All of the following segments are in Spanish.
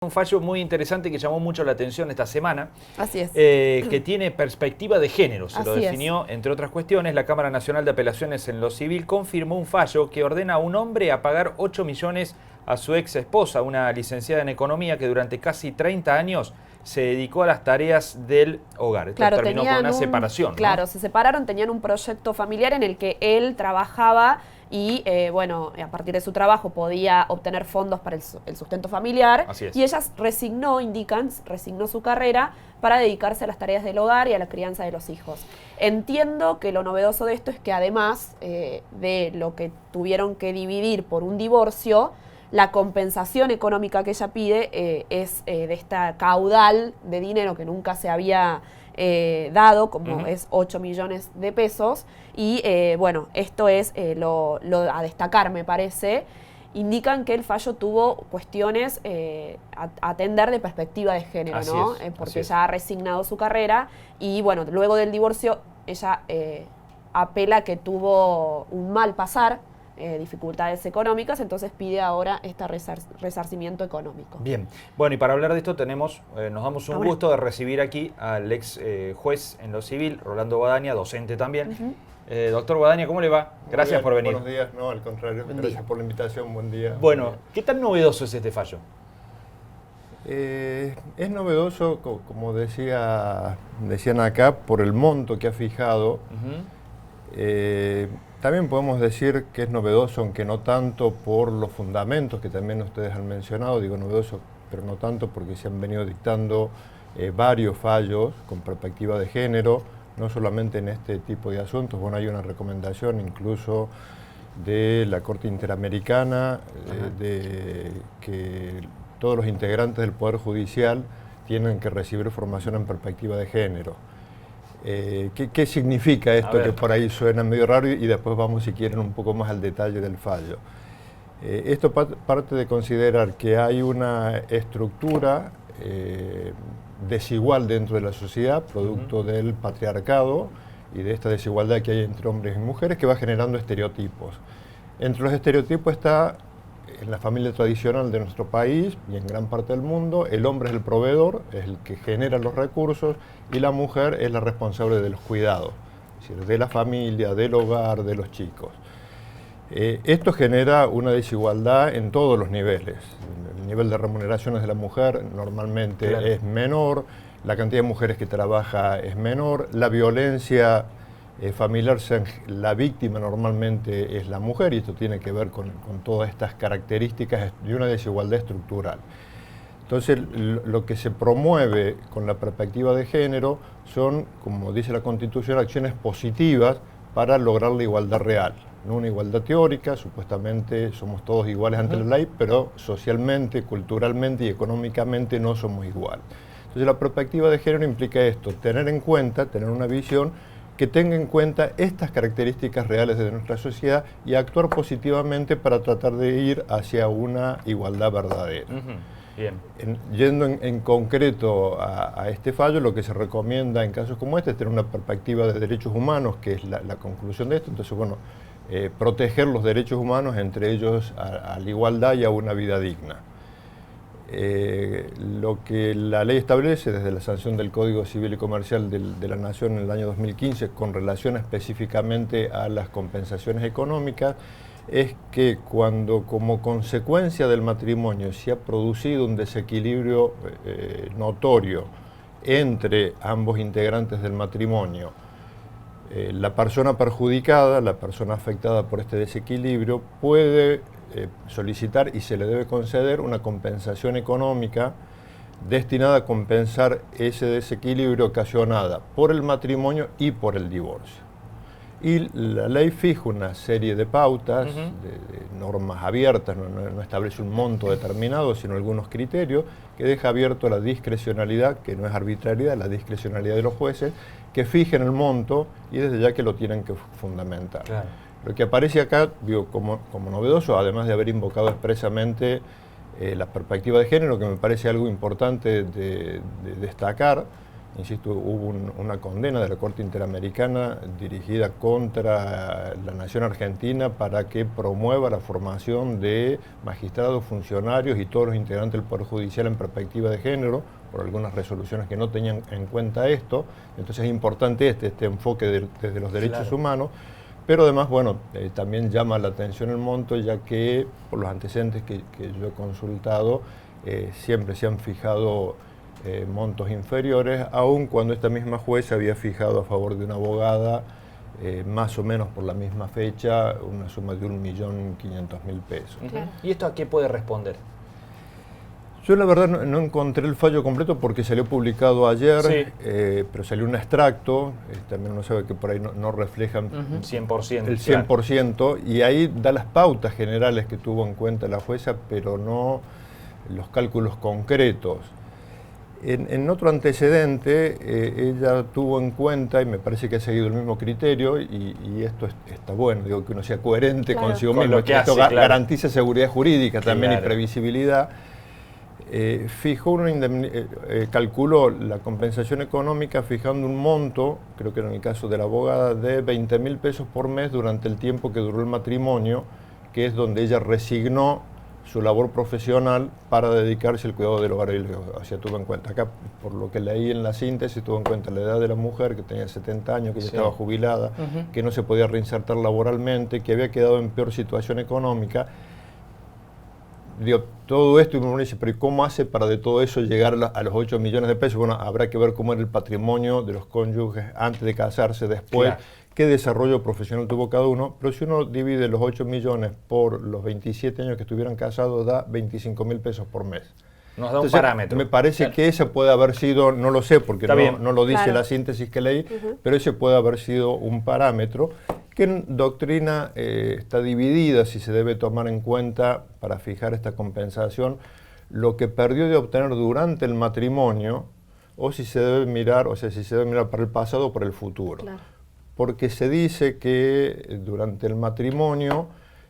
Un fallo muy interesante que llamó mucho la atención esta semana. Así es. Que tiene perspectiva de género. Se lo Así definió, entre otras cuestiones, la Cámara Nacional de Apelaciones en lo Civil confirmó un fallo que ordena a un hombre a pagar 8 millones a su ex esposa, una licenciada en Economía que durante casi 30 años se dedicó a las tareas del hogar. Esto Claro, terminó con una separación, ¿no? Claro, se separaron, tenían un proyecto familiar en el que él trabajaba y, bueno, a partir de su trabajo podía obtener fondos para el sustento familiar. Así es. Y ella resignó su carrera para dedicarse a las tareas del hogar y a la crianza de los hijos. Entiendo que lo novedoso de esto es que además de lo que tuvieron que dividir por un divorcio, la compensación económica que ella pide es de esta caudal de dinero que nunca se había dado, como es 8 millones de pesos. Y bueno, esto es lo a destacar, me parece. Indican que el fallo tuvo cuestiones a atender de perspectiva de género, así ¿no? Es, porque ella ha resignado su carrera y, bueno, luego del divorcio ella apela que tuvo un mal pasar, dificultades económicas, entonces pide ahora este resarcimiento económico. Bien, bueno, y para hablar de esto tenemos, nos damos un gusto de recibir aquí al ex juez en lo civil, Rolando Guadaña, docente también. Doctor Guadaña, ¿cómo le va? Gracias por venir. Buenos días, no, al contrario, gracias por la invitación, buen día. Bueno, ¿qué tan novedoso es este fallo? Es novedoso, como decían acá, por el monto que ha fijado. También podemos decir que es novedoso, aunque no tanto por los fundamentos que también ustedes han mencionado. Digo novedoso, pero no tanto porque se han venido dictando varios fallos con perspectiva de género, no solamente en este tipo de asuntos. Bueno, hay una recomendación incluso de la Corte Interamericana de que todos los integrantes del Poder Judicial tienen que recibir formación en perspectiva de género. ¿Qué significa esto que por ahí suena medio raro y después vamos, si quieren, un poco más al detalle del fallo? Esto parte de considerar que hay una estructura desigual dentro de la sociedad, producto del patriarcado y de esta desigualdad que hay entre hombres y mujeres, que va generando estereotipos. Entre los estereotipos está, en la familia tradicional de nuestro país y en gran parte del mundo, el hombre es el proveedor, es el que genera los recursos, y la mujer es la responsable de los cuidados, es decir, de la familia, del hogar, de los chicos. Esto genera una desigualdad en todos los niveles. El nivel de remuneraciones de la mujer normalmente es menor, la cantidad de mujeres que trabaja es menor, la violencia familiar, la víctima normalmente es la mujer, y esto tiene que ver con todas estas características de una desigualdad estructural. Entonces, lo que se promueve con la perspectiva de género son, como dice la Constitución, acciones positivas para lograr la igualdad real. No una igualdad teórica, supuestamente somos todos iguales ante la ley, pero socialmente, culturalmente y económicamente no somos iguales. Entonces, la perspectiva de género implica esto, tener en cuenta, tener una visión que tenga en cuenta estas características reales de nuestra sociedad y actuar positivamente para tratar de ir hacia una igualdad verdadera. Bien. Yendo en concreto a este fallo, lo que se recomienda en casos como este es tener una perspectiva de derechos humanos, que es la conclusión de esto. Entonces, bueno, proteger los derechos humanos, entre ellos a la igualdad y a una vida digna. Lo que la ley establece desde la sanción del Código Civil y Comercial de la Nación en el año 2015 con relación específicamente a las compensaciones económicas es que cuando como consecuencia del matrimonio se ha producido un desequilibrio notorio entre ambos integrantes del matrimonio, la persona perjudicada, la persona afectada por este desequilibrio, puede solicitar y se le debe conceder una compensación económica destinada a compensar ese desequilibrio ocasionada por el matrimonio y por el divorcio. Y la ley fija una serie de pautas, de normas abiertas, no establece un monto determinado, sino algunos criterios que deja abierto la discrecionalidad, que no es arbitrariedad, la discrecionalidad de los jueces, que fijen el monto y desde ya que lo tienen que fundamentar. Claro. Lo que aparece acá, digo, como novedoso, además de haber invocado expresamente la perspectiva de género, que me parece algo importante de destacar, insisto, hubo una condena de la Corte Interamericana dirigida contra la nación argentina para que promueva la formación de magistrados, funcionarios y todos los integrantes del Poder Judicial en perspectiva de género, por algunas resoluciones que no tenían en cuenta esto. Entonces es importante este enfoque desde los derechos humanos, pero además, bueno, también llama la atención el monto, ya que por los antecedentes que yo he consultado, siempre se han fijado montos inferiores, aun cuando esta misma jueza había fijado a favor de una abogada, más o menos por la misma fecha, una suma de 1.500.000 pesos. Claro. ¿Y esto a qué puede responder? Yo la verdad no encontré el fallo completo porque salió publicado ayer, sí. Pero salió un extracto, también uno sabe que por ahí no reflejan 100%, el 100%, claro. Y ahí da las pautas generales que tuvo en cuenta la jueza, pero no los cálculos concretos. En otro antecedente, ella tuvo en cuenta, y me parece que ha seguido el mismo criterio, y esto está bueno, digo, que uno sea coherente consigo mismo, lo que esto hace, garantiza seguridad jurídica también y claro. previsibilidad. Fijó calculó la compensación económica fijando un monto, creo que era en el caso de la abogada, de 20.000 pesos por mes durante el tiempo que duró el matrimonio, que es donde ella resignó su labor profesional para dedicarse al cuidado del hogar. O sea, tuvo en cuenta, acá por lo que leí en la síntesis, tuvo en cuenta la edad de la mujer, que tenía 70 años, que ya estaba jubilada, que no se podía reinsertar laboralmente, que había quedado en peor situación económica. Digo, todo esto, y uno dice, pero ¿y cómo hace para de todo eso llegar a los 8 millones de pesos? Bueno, habrá que ver cómo era el patrimonio de los cónyuges antes de casarse, después, qué desarrollo profesional tuvo cada uno, pero si uno divide los 8 millones por los 27 años que estuvieran casados, da 25.000 pesos por mes. Nos da un parámetro. Me parece que ese puede haber sido, no lo sé porque no lo dice la síntesis que leí, pero ese puede haber sido un parámetro que en doctrina está dividida si se debe tomar en cuenta para fijar esta compensación lo que perdió de obtener durante el matrimonio o si se debe mirar, para el pasado o para el futuro. Claro. Porque se dice que durante el matrimonio,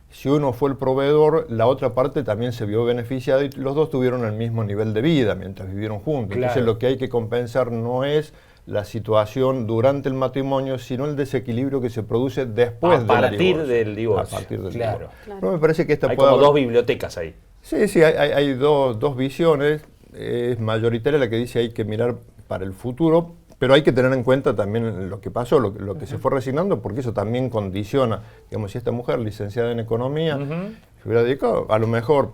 si uno fue el proveedor, la otra parte también se vio beneficiada y los dos tuvieron el mismo nivel de vida mientras vivieron juntos. Claro. Entonces lo que hay que compensar no es la situación durante el matrimonio, sino el desequilibrio que se produce después del divorcio. A partir del divorcio. Claro. No, me parece que hay como dos bibliotecas ahí. Sí, hay dos visiones. Es mayoritaria la que dice hay que mirar para el futuro, pero hay que tener en cuenta también lo que pasó, lo que se fue resignando, porque eso también condiciona. Digamos, si esta mujer, licenciada en economía, se hubiera dedicado, a lo mejor,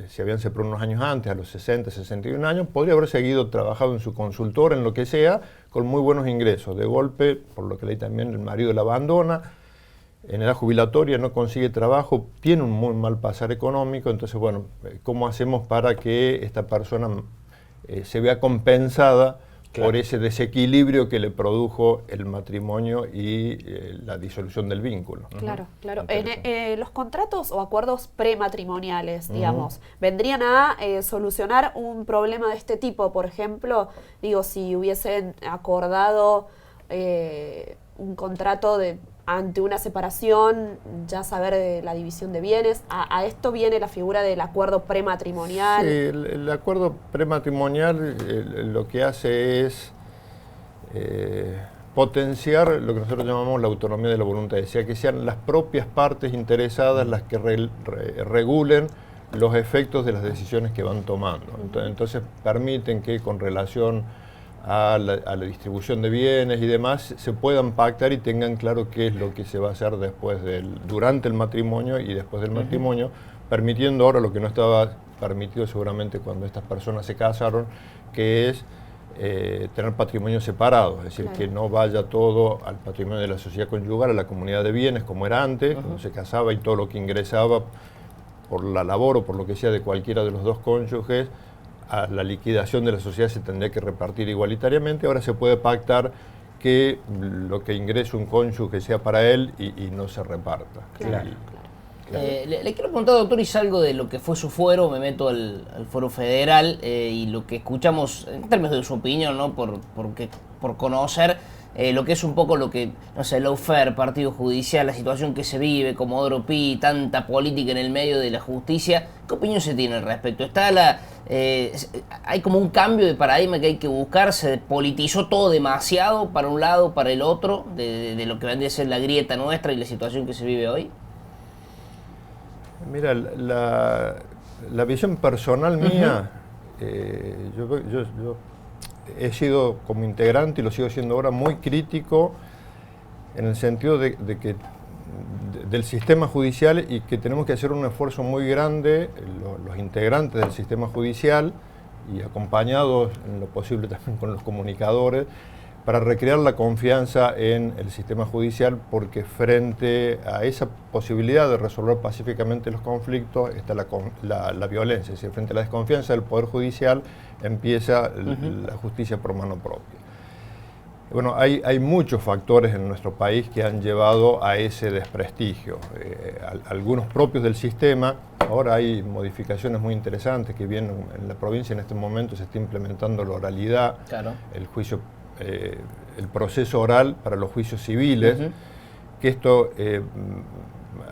si habían separado unos años antes, a los 60, 61 años, podría haber seguido trabajando en su consultor, en lo que sea, con muy buenos ingresos. De golpe, por lo que leí también, el marido la abandona, en edad jubilatoria no consigue trabajo, tiene un muy mal pasar económico, entonces, bueno, ¿cómo hacemos para que esta persona se vea compensada por ese desequilibrio que le produjo el matrimonio y la disolución del vínculo? Claro. Los contratos o acuerdos prematrimoniales, digamos, vendrían a solucionar un problema de este tipo. Por ejemplo, digo, si hubiesen acordado un contrato ante una separación, ya saber la división de bienes. A esto viene la figura del acuerdo prematrimonial. Sí, el acuerdo prematrimonial lo que hace es potenciar lo que nosotros llamamos la autonomía de la voluntad, es decir, que sean las propias partes interesadas las que regulen los efectos de las decisiones que van tomando. Entonces permiten que con relación a la distribución de bienes y demás, se puedan pactar y tengan claro qué es lo que se va a hacer durante el matrimonio y después del matrimonio, permitiendo ahora lo que no estaba permitido seguramente cuando estas personas se casaron, que es tener patrimonio separado, es decir, que no vaya todo al patrimonio de la sociedad conyugal, a la comunidad de bienes como era antes, cuando se casaba y todo lo que ingresaba por la labor o por lo que sea de cualquiera de los dos cónyuges, a la liquidación de la sociedad se tendría que repartir igualitariamente. Ahora se puede pactar que lo que ingrese un cónyuge sea para él y no se reparta. Claro. Le quiero preguntar, doctor, y salgo de lo que fue su fuero, me meto al fuero federal y lo que escuchamos en términos de su opinión, ¿no? por conocer lo que es un poco lo que, no sé, lawfare, partido judicial, la situación que se vive, Comodoro Pi, tanta política en el medio de la justicia. ¿Qué opinión se tiene al respecto? ¿Está Hay como un cambio de paradigma que hay que buscar, se politizó todo demasiado para un lado, para el otro, de lo que vendría a ser la grieta nuestra y la situación que se vive hoy. Mira, la visión personal mía, yo he sido como integrante y lo sigo siendo ahora muy crítico en el sentido del sistema judicial y que tenemos que hacer un esfuerzo muy grande, los integrantes del sistema judicial y acompañados en lo posible también con los comunicadores, para recrear la confianza en el sistema judicial, porque frente a esa posibilidad de resolver pacíficamente los conflictos está la violencia, es decir, frente a la desconfianza del Poder Judicial empieza la justicia por mano propia. Bueno, hay muchos factores en nuestro país que han llevado a ese desprestigio, algunos propios del sistema. Ahora hay modificaciones muy interesantes que vienen en la provincia en este momento, se está implementando la oralidad, Claro. el juicio, el proceso oral para los juicios civiles, que esto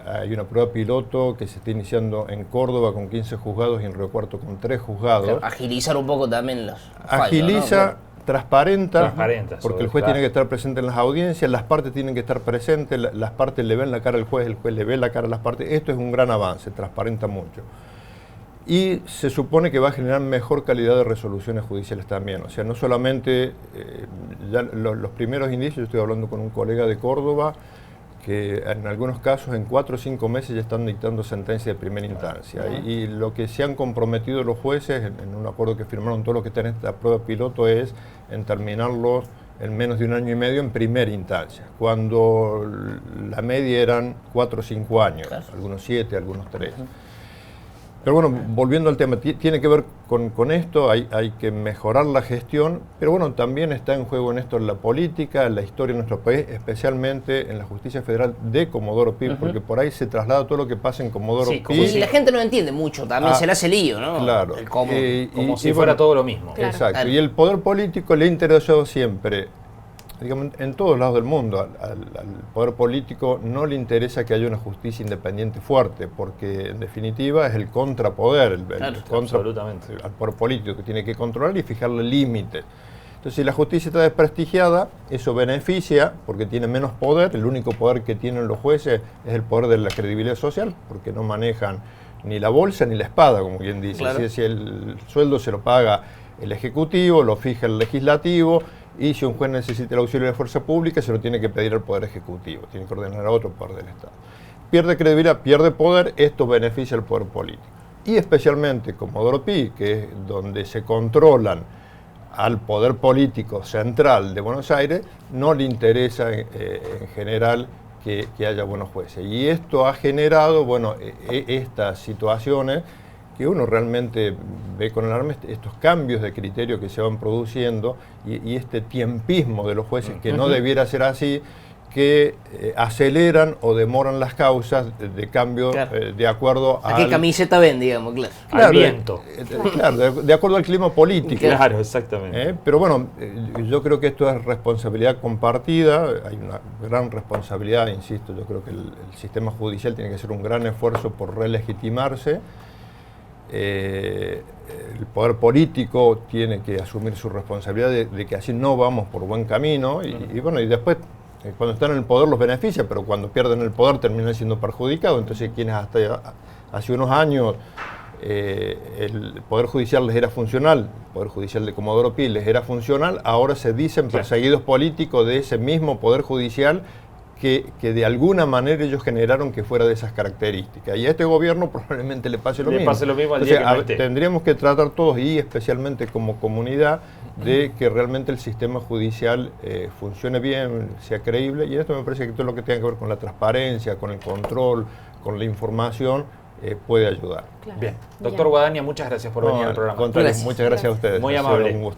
hay una prueba piloto que se está iniciando en Córdoba con 15 juzgados y en Río Cuarto con 3 juzgados. Claro, agilizar un poco también los Agiliza, fallos, ¿no? transparenta, porque el juez claro, tiene que estar presente en las audiencias, las partes tienen que estar presentes, las partes le ven la cara al juez, el juez le ve la cara a las partes. Esto es un gran avance, transparenta mucho. Y se supone que va a generar mejor calidad de resoluciones judiciales también. O sea, no solamente ya los primeros indicios, yo estoy hablando con un colega de Córdoba, que en algunos casos en 4 o 5 meses ya están dictando sentencia de primera instancia. Y lo que se han comprometido los jueces en un acuerdo que firmaron todos los que están en esta prueba piloto es en terminarlos en menos de 1 año y medio en primera instancia, cuando la media eran 4 o 5 años, Claro. algunos 7, algunos 3. Pero bueno, volviendo al tema, tiene que ver con esto, hay que mejorar la gestión, pero bueno, también está en juego en esto la política, la historia de nuestro país, especialmente en la justicia federal de Comodoro Pi, porque por ahí se traslada todo lo que pasa en Comodoro Sí, Pi. y la gente no entiende mucho, también se le hace lío, ¿no? Claro. El cómo. como si fuera todo lo mismo. Claro. Exacto, Claro. y el poder político le ha interesado siempre, digamos, en todos lados del mundo, al poder político no le interesa que haya una justicia independiente fuerte, porque en definitiva es el contrapoder, Claro, absolutamente. al poder político que tiene que controlar y fijarle límites. Entonces, si la justicia está desprestigiada, eso beneficia porque tiene menos poder. El único poder que tienen los jueces es el poder de la credibilidad social, porque no manejan ni la bolsa ni la espada, como quien dice. Claro. Si el sueldo se lo paga el Ejecutivo, lo fija el Legislativo, y si un juez necesita el auxilio de la fuerza pública, se lo tiene que pedir al Poder Ejecutivo, tiene que ordenar a otro poder del Estado. Pierde credibilidad, pierde poder, esto beneficia al poder político. Y especialmente Comodoro Pi, que es donde se controlan al poder político central de Buenos Aires, no le interesa en general que haya buenos jueces. Y esto ha generado, bueno, estas situaciones que uno realmente ve con alarma, estos cambios de criterio que se van produciendo y este tiempismo de los jueces que no debiera ser así, que aceleran o demoran las causas de cambio Claro. de acuerdo ¿A qué camiseta ven, digamos? Claro. Al viento. Claro, de acuerdo al clima político. Claro, exactamente. Pero bueno, yo creo que esto es responsabilidad compartida, hay una gran responsabilidad, insisto, yo creo que el sistema judicial tiene que hacer un gran esfuerzo por relegitimarse. El poder político tiene que asumir su responsabilidad de que así no vamos por buen camino y bueno, y después cuando están en el poder los beneficia, pero cuando pierden el poder terminan siendo perjudicados. Entonces quienes hasta hace unos años el Poder Judicial les era funcional, el Poder Judicial de Comodoro Pi les era funcional, ahora se dicen perseguidos políticos de ese mismo Poder Judicial que de alguna manera ellos generaron que fuera de esas características. Y a este gobierno probablemente le pase lo mismo. Le pase lo mismo al día que no esté. Tendríamos que tratar todos, y especialmente como comunidad, de que realmente el sistema judicial funcione bien, sea creíble, y en esto me parece que todo lo que tenga que ver con la transparencia, con el control, con la información, puede ayudar. Claro. Bien. Doctor Guadaña, muchas gracias por venir al programa. Al contrario, Gracias. muchas gracias a ustedes. Muy Ha sido amable. un gusto.